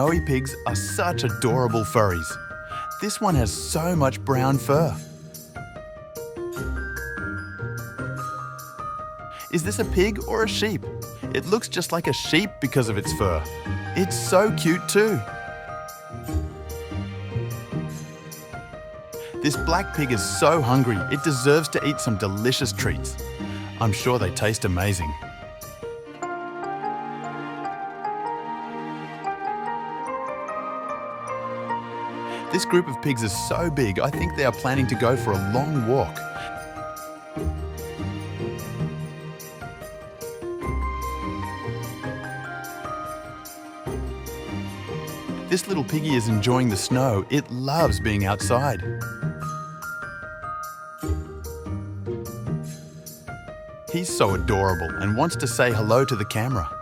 Snowy pigs are such adorable furries. This one has so much brown fur. Is this a pig or a sheep? It looks just like a sheep because of its fur. It's so cute too. This black pig is so hungry, it deserves to eat some delicious treats. I'm sure they taste amazing. This group of pigs is so big, I think they are planning to go for a long walk. This little piggy is enjoying the snow. It loves being outside. He's so adorable and wants to say hello to the camera.